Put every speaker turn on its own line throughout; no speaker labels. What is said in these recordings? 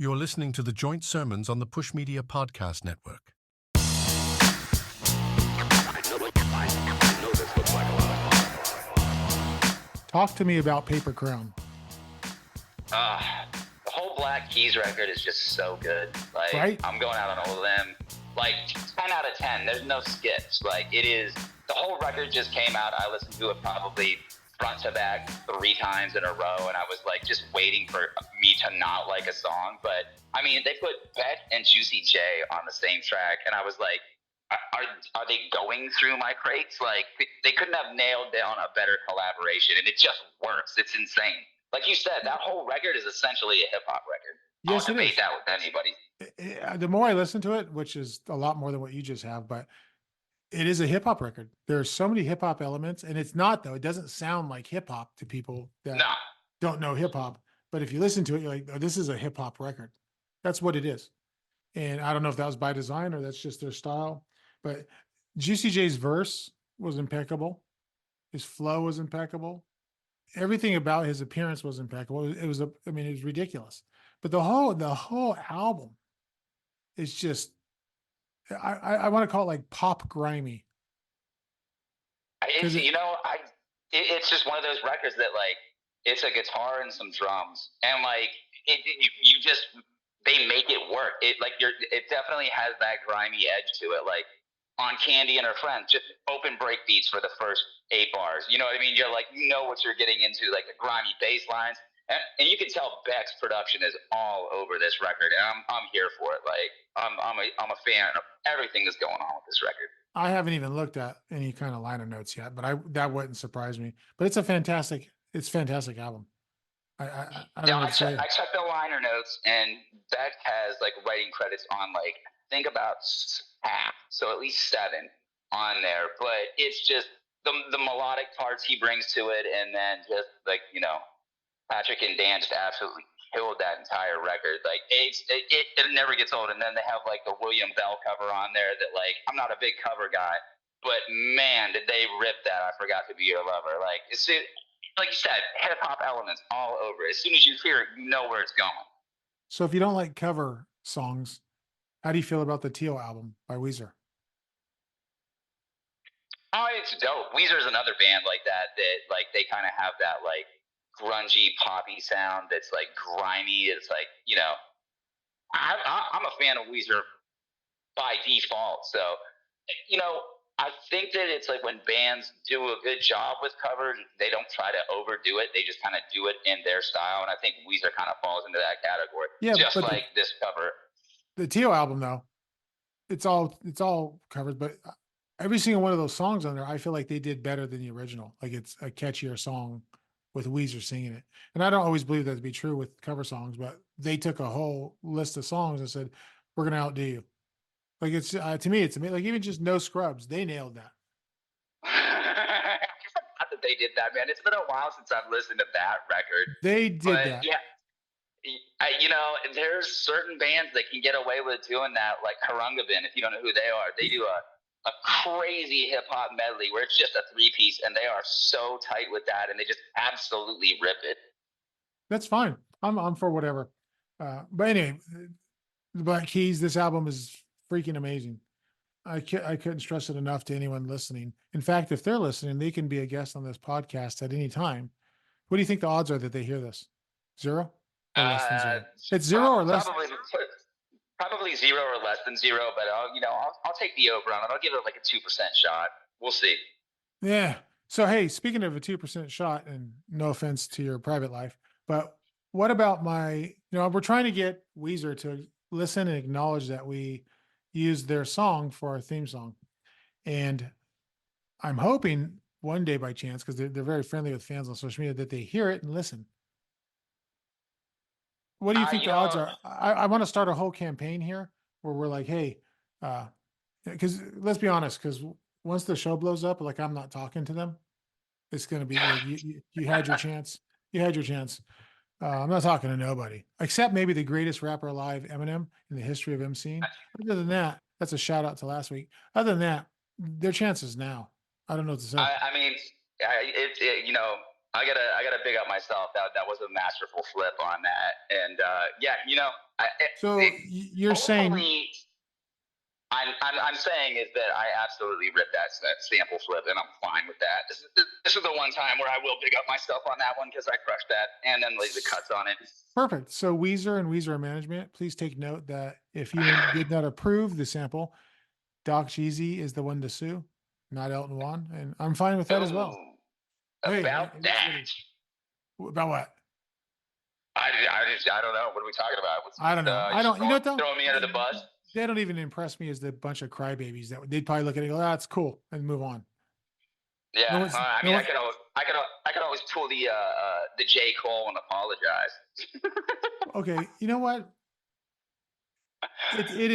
You're listening to the Joint Sermons on the Push Media Podcast Network.
Talk to me about Paper Crown.
The whole Black Keys record is just so good. Like,
right?
I'm going out on a limb. Like, 10 out of 10. There's no skips. Like, it is, the whole record just came out. I listened to it probably front to back 3 times in a row, and I was like just waiting for me to not like a song. But I mean, they put Beck and Juicy J on the same track, and I was like, are they going through my crates? Like, they couldn't have nailed down a better collaboration, and it just works. It's insane. Like you said, that whole record is essentially a hip hop record.
Yes,
I'll debate that with anybody.
The more I listen to it, which is a lot more than what you just have, but it is a hip hop record. There are so many hip hop elements, and it's not, though. It doesn't sound like hip hop to people that don't know hip hop. But if you listen to it, you're like, oh, this is a hip hop record. That's what it is. And I don't know if that was by design or that's just their style. But Juicy J's verse was impeccable. His flow was impeccable. Everything about his appearance was impeccable. It was ridiculous. But the whole album is just, I want to call it like pop grimy.
It's just one of those records that, like, it's a guitar and some drums, and like they make it work. It definitely has that grimy edge to it. Like on Candy and Her Friends, just open break beats for the first 8 bars. You know what I mean? You're like, you know what you're getting into, like the grimy bass lines. And you can tell Beck's production is all over this record, and I'm here for it. Like I'm a fan of everything that's going on with this record.
I haven't even looked at any kind of liner notes yet, but that wouldn't surprise me. But it's a fantastic album. I
checked the liner notes, and Beck has like writing credits on like I think about half, so at least 7 on there. But it's just the melodic parts he brings to it, and then just like Patrick and Dan just absolutely killed that entire record. Like it never gets old. And then they have like the William Bell cover on there that, like, I'm not a big cover guy, but man, did they rip that I Forgot to Be Your Lover. Like like you said, hip hop elements all over. As soon as you hear it, you know where it's going.
So if you don't like cover songs, how do you feel about the Teal album by Weezer?
Oh, it's dope. Weezer is another band like that like they kind of have that like grungy poppy sound that's like grimy. It's like, I'm a fan of Weezer by default. So, I think that it's like when bands do a good job with covers, they don't try to overdo it. They just kind of do it in their style. And I think Weezer kind of falls into that category.
Yeah,
just like this cover.
The Teal album, though, it's all covers, but every single one of those songs on there, I feel like they did better than the original. Like it's a catchier song with Weezer singing it. And I don't always believe that to be true with cover songs, but they took a whole list of songs and said, we're going to outdo you. Like it's, to me, it's like even just No Scrubs, they nailed that.
Not that they did that, man. It's been a while since I've listened to that record.
They did that.
Yeah. There's certain bands that can get away with doing that, like Karungabin, if you don't know who they are. They do a crazy hip hop medley where it's just a 3-piece, and they are so tight with that, and they just absolutely rip it.
That's fine. I'm for whatever. But anyway, the Black Keys, this album is freaking amazing. I couldn't stress it enough to anyone listening. In fact, if they're listening, they can be a guest on this podcast at any time. What do you think the odds are that they hear this? 0 or less than 0? It's 0 or less.
Probably 0 or less than 0, but I'll take the over on it. I'll give it like a 2% shot. We'll see.
Yeah. So hey, speaking of a 2% shot, and no offense to your private life, but what about we're trying to get Weezer to listen and acknowledge that we used their song for our theme song. And I'm hoping one day by chance, because they're very friendly with fans on social media, that they hear it and listen. What do you think the odds are? I want to start a whole campaign here where we're like, hey, because let's be honest, because once the show blows up, like I'm not talking to them, it's going to be like, you had your chance. You had your chance. I'm not talking to nobody except maybe the greatest rapper alive, Eminem, in the history of MCing. Other than that, that's a shout out to last week. Other than that, their chances now. I don't know what to say.
I mean, I gotta big up myself. That was a masterful flip on that. And yeah,
So you're saying,
hopefully, I'm saying is that I absolutely ripped that sample flip, and I'm fine with that. This is the one time where I will big up myself on that one because I crushed that and then laid the cuts on it.
perfect. So Weezer and Weezer management, please take note that if you did not approve the sample, Doc Jeezy is the one to sue, not Elton One, and I'm fine with that as well.
Ooh,
Hey,
about that.
about what?
I don't know. What are we talking about?
I don't know. I don't. You know what though?
Throwing me under the bus.
They don't even impress me as the bunch of crybabies that they'd probably look at it and go, "That's cool," and move on.
Yeah,
No,
I mean, I could always pull the J. Cole and apologize.
Okay, you know what? It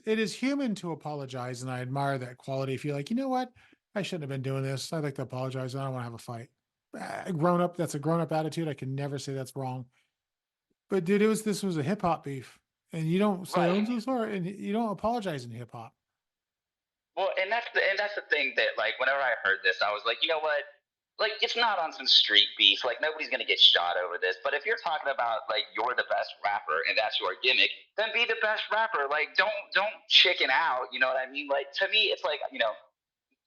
is human to apologize, and I admire that quality. If you're like, you know what, I shouldn't have been doing this. I'd like to apologize. I don't want to have a fight. Grown up, that's a grown up attitude. I can never say that's wrong. But dude, this was a hip hop beef, and you don't say,
Right.
"Oh, I'm so sorry," and you don't apologize in hip hop.
Well, and that's the thing that, like, whenever I heard this, I was like, you know what? Like, it's not on some street beef. Like, nobody's gonna get shot over this. But if you're talking about like you're the best rapper and that's your gimmick, then be the best rapper. Like, don't chicken out. You know what I mean? Like, to me, it's like,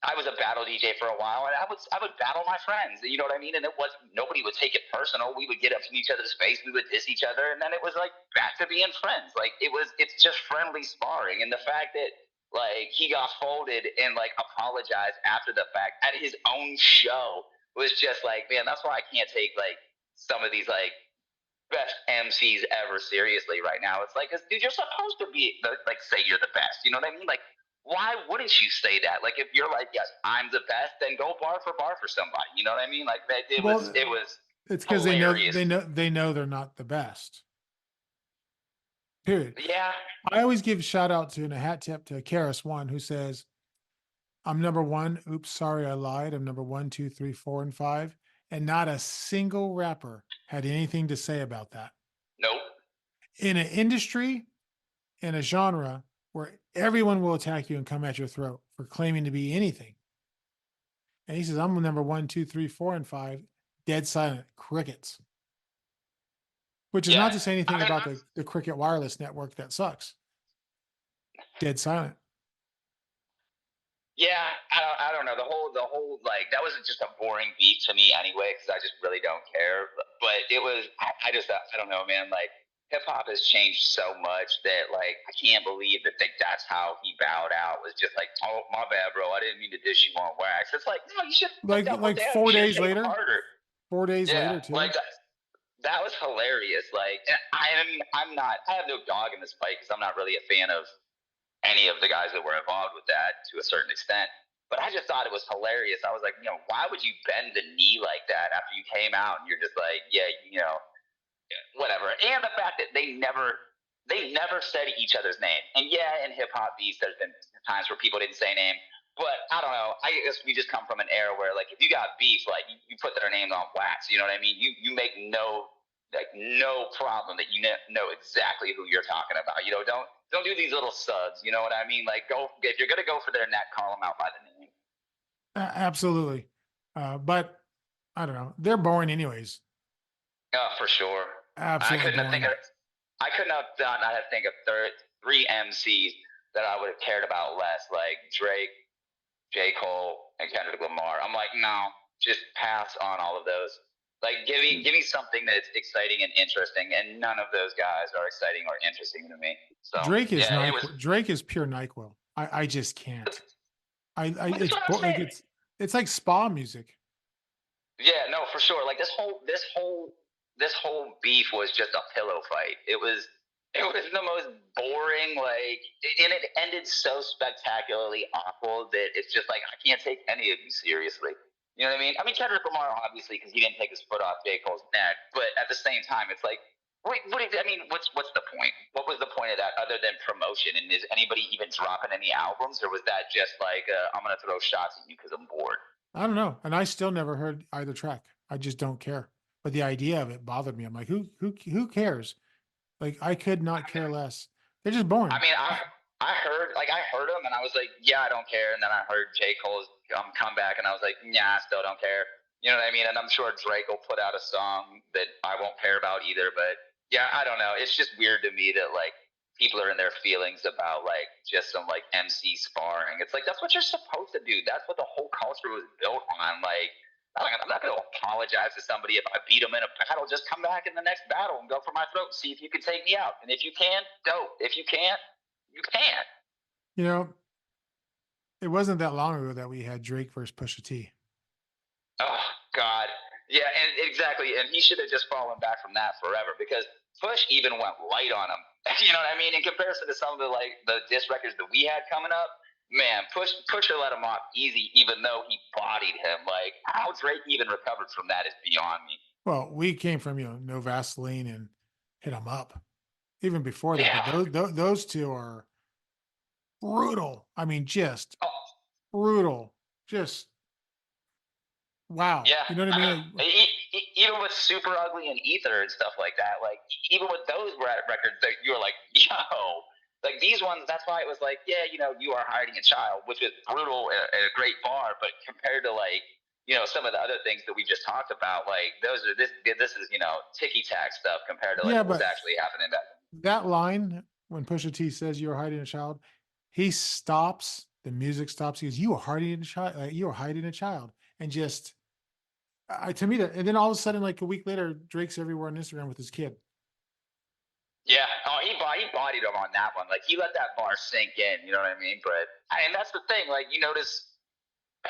I was a battle DJ for a while, and I would battle my friends. You know what I mean? And it was nobody would take it personal. We would get up in each other's face, we would diss each other, and then it was like back to being friends. Like, it's just friendly sparring. And the fact that like he got folded and like apologized after the fact at his own show was just like, man, that's why I can't take like some of these like best MCs ever seriously right now. It's like, 'cause, dude, you're supposed to be like say you're the best. You know what I mean? Like, why wouldn't you say that? Like, if you're like, yes, I'm the best, then go bar for somebody. You know what I mean? Like, it
Well,
was
it's because
hilarious.
they know they're not the best. Period.
Yeah.
I always give shout out to and a hat tip to KRS-One who says, "I'm number one. Oops, sorry, I lied. I'm number 1, 2, 3, 4, and 5." And not a single rapper had anything to say about that.
Nope.
In an industry, in a genre where everyone will attack you and come at your throat for claiming to be anything. And he says, "I'm number 1, 2, 3, 4, and 5." Dead silent, crickets. Which is
Yeah.
not to say anything about the Cricket Wireless network that sucks. Dead silent.
Yeah, I don't know. The whole like that was just a boring beat to me anyway because I just really don't care. But it was I just I don't know, man. Like, hip hop has changed so much that like I can't believe that that's how he bowed out. Was just like, oh my bad, bro. I didn't mean to dish you on wax. It's like, no, you should
Like 4 days later.
harder.
4 days
Yeah,
later too.
like that was hilarious. Like, I mean, I have no dog in this fight because I'm not really a fan of any of the guys that were involved with that to a certain extent. But I just thought it was hilarious. I was like, why would you bend the knee like that after you came out and you're just like, yeah, whatever. And the fact that they never said each other's name. And yeah, in hip hop beats, there's been times where people didn't say name. But I don't know. I guess we just come from an era where, like, if you got beef, like, you put their names on wax. You know what I mean? You make no problem that you know exactly who you're talking about. Don't do these little subs. You know what I mean? Like, go if you're gonna go for their neck, call them out by the name.
Absolutely. But I don't know. They're boring anyways.
For sure.
Absolutely boring.
I couldn't have done. I had to think of three MCs that I would have cared about less, like Drake, J. Cole, and Kendrick Lamar. I'm like, no, just pass on all of those. Like, give me something that's exciting and interesting, and none of those guys are exciting or interesting to me. So
Drake is Drake is pure NyQuil. I just can't. It's like spa music.
Yeah, no, for sure. Like, this whole beef was just a pillow fight. It was the most boring, like, and it ended so spectacularly awful that it's just like, I can't take any of you seriously. You know what I mean? I mean, Kendrick Lamar, obviously, because he didn't take his foot off J. Cole's neck, but at the same time, it's like, what's the point? What was the point of that other than promotion? And is anybody even dropping any albums, or was that just like, I'm gonna throw shots at you because I'm bored?
I don't know, and I still never heard either track. I just don't care. But the idea of it bothered me. I'm like, who cares? Like, I could not care less. They're just boring.
I mean, I heard them, and I was like, yeah, I don't care. And then I heard J. Cole's comeback, and I was like, yeah, I still don't care. You know what I mean? And I'm sure Drake will put out a song that I won't care about either. But yeah, I don't know. It's just weird to me that like people are in their feelings about like just some like MC sparring. It's like that's what you're supposed to do. That's what the whole culture was built on. Like I'm not going to apologize to somebody if I beat them in a battle. Just come back in the next battle and go for my throat and see if you can take me out. And if you can, dope. If you can't, you can't.
You know, it wasn't that long ago that we had Drake versus Pusha T.
Oh God, yeah, and exactly, and he should have just fallen back from that forever because Push even went light on him. You know what I mean? In comparison to some of the diss records that we had coming up, man, Pusher let him off easy, even though he bodied him. Like how Drake even recovered from that is beyond me.
Well, we came from No Vaseline and Hit 'Em Up even before that,
Yeah.
but those two are brutal. I mean, just
Oh,
brutal. Just wow.
yeah.
You know what I mean? Like,
Even with Super Ugly and Ether and stuff like that, like even with those records, that you were like, yo, like these ones. That's why it was like, yeah, you are hiding a child, which is brutal and a great bar, but compared to like, some of the other things that we just talked about, like this is ticky tack stuff compared to like
yeah,
what was
but
actually happening back.
that line when Pusha T says you're hiding a child, he stops. The music stops. He goes, "You are hiding a child. You are hiding a child," and just to me that. And then all of a sudden, like a week later, Drake's everywhere on Instagram with his kid.
Yeah. Oh, he bodied him on that one. Like he let that bar sink in. You know what I mean? But and that's the thing. Like you notice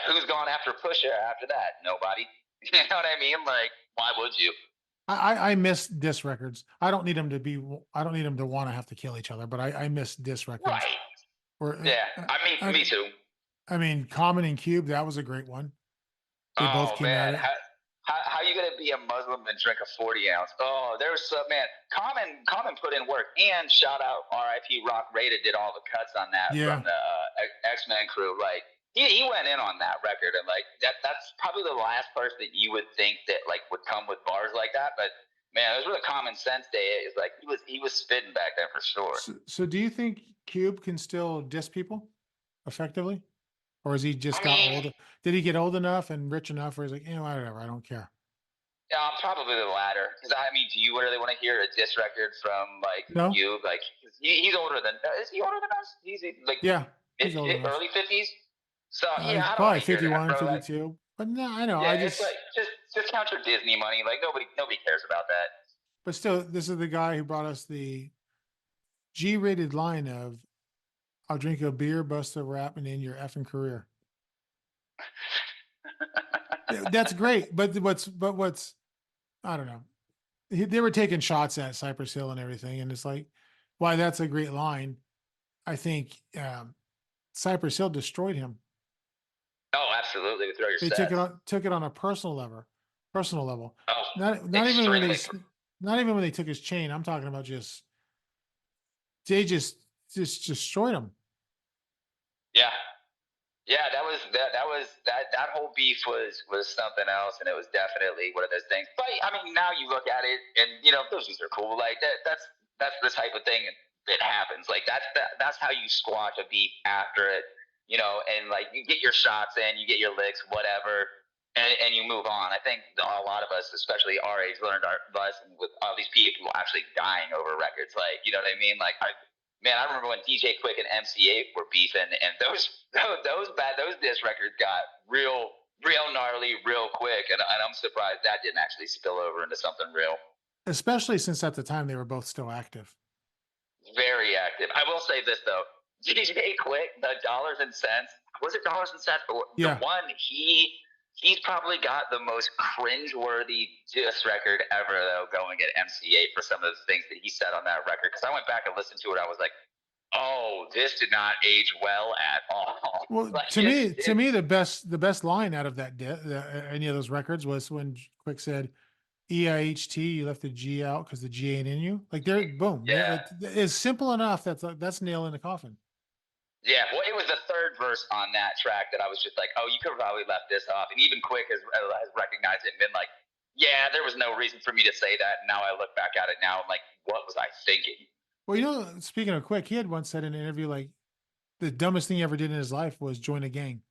who's gone after Pusha after that? Nobody. You know what I mean? Like why would you?
I miss diss records. I don't need them to be. I don't need them to want to have to kill each other. But I miss diss records.
Right.
Or
Yeah. Me too.
I mean, Common and Cube. That was a great one. They both
Oh
came at
man,
it.
how you gonna be a Muslim and drink a 40 ounce? Oh, there's some man. Common put in work, and shout out R.I.P. Rock Rated did all the cuts on that
Yeah.
from the X-Men crew. Like he went in on that record, and like that's probably the last person that you would think that like would come with bars like that. But man, it was really Common Sense Day. It's like he was spitting back then for sure.
So do you think Cube can still diss people effectively? Or has he just got old? Did he get old enough and rich enough where he's like, whatever, I don't care?
Probably the latter. Because I mean, do you really want to hear a diss record from like
No.
you? Like he's older than. Is he older than us? He's like
Yeah, he's older than us.
early 50s. So yeah,
He's
I don't
probably
want to hear that,
51,
bro.
52.
Like,
But no, I know.
yeah,
I
it's like just count your Disney money. Like nobody cares about that.
but still, this is the guy who brought us the G-rated line of "I'll drink a beer, bust a rap, and end your effing career." That's great. But what's I don't know. They were taking shots at Cypress Hill and everything, and it's like, why that's a great line. I think Cypress Hill destroyed him.
Oh, absolutely. Throw your
They
sets.
took it on a personal level. Personal level.
Oh,
Not even when
extremely.
not even when they took his chain. I'm talking about they just destroyed him.
Yeah. Yeah, that whole beef was something else, and it was definitely one of those things. But I mean, now you look at it, and those things are cool. Like that's the type of thing that happens. Like that's how you squash a beef after it, and like you get your shots in, you get your licks, whatever, and you move on. I think a lot of us, especially our age, learned our lesson with all these people actually dying over records. Like, you know what I mean? Like I remember when DJ Quick and MC8 were beefing, and those diss records got real gnarly real quick, and I'm surprised that didn't actually spill over into something real.
Especially since at the time they were both still active.
Very active. I will say this though, DJ Quick, the Dollars and Cents, was it Dollars and Cents?
Yeah.
The one he's probably got the most cringeworthy diss record ever, though, going at MC8 for some of the things that he said on that record. Because I went back and listened to it, I was like, oh, this did not age well at all.
Well,
like,
to me, the best line out of that any of those records was when Quick said, "EIHT, you left the G out because the G ain't in you." Like there, boom.
Yeah.
It's simple enough. That's nail in the coffin.
Yeah, well, it was the third verse on that track that I was just like, oh, you could have probably left this off. And even Quick has recognized it and been like, yeah, there was no reason for me to say that. And now I look back at it now, I'm like, what was I thinking?
Well, speaking of Quick, he had once said in an interview, like, the dumbest thing he ever did in his life was join a gang.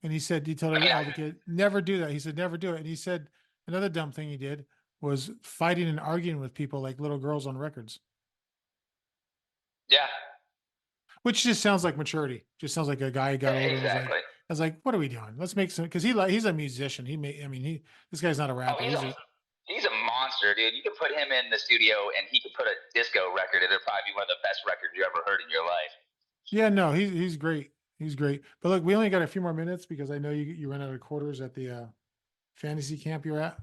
And he said, he told all the kids, never do that. He said, never do it. And he said another dumb thing he did was fighting and arguing with people like little girls on records.
Yeah.
Which just sounds like maturity. Just sounds like a guy who got older.
Exactly.
I was like, what are we doing? Let's make some, because he's a musician. This guy's not a rapper.
He's a monster, dude. You could put him in the studio and he could put a disco record. It'll probably be one of the best records you ever heard in your life.
Yeah, no, he's great. He's great. But look, we only got a few more minutes because I know you ran out of quarters at the fantasy camp you're at.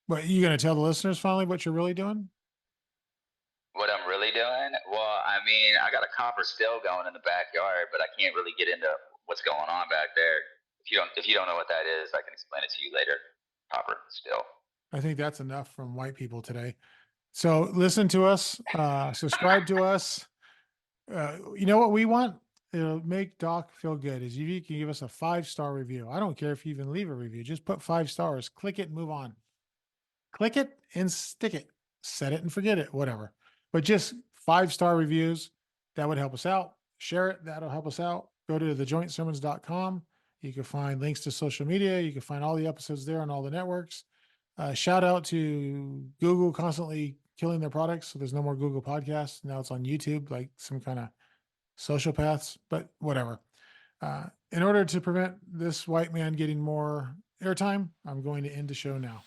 But you gonna tell the listeners finally what you're really doing?
What I'm really doing? Well, I mean, I got a copper still going in the backyard, but I can't really get into what's going on back there. If you don't know what that is, I can explain it to you later. Copper still.
I think that's enough from white people today. So listen to us, subscribe to us. You know what we want? It'll make Doc feel good is you can give us a 5-star review. I don't care if you even leave a review, just put 5 stars, click it and move on. Click it and stick it, set it and forget it, whatever. But just 5-star reviews, that would help us out. Share it, that'll help us out. Go to thejointsermons.com. You can find links to social media. You can find all the episodes there on all the networks. Shout out to Google constantly killing their products. So there's no more Google podcasts. Now it's on YouTube, like some kind of sociopaths, but whatever. In order to prevent this white man getting more airtime, I'm going to end the show now.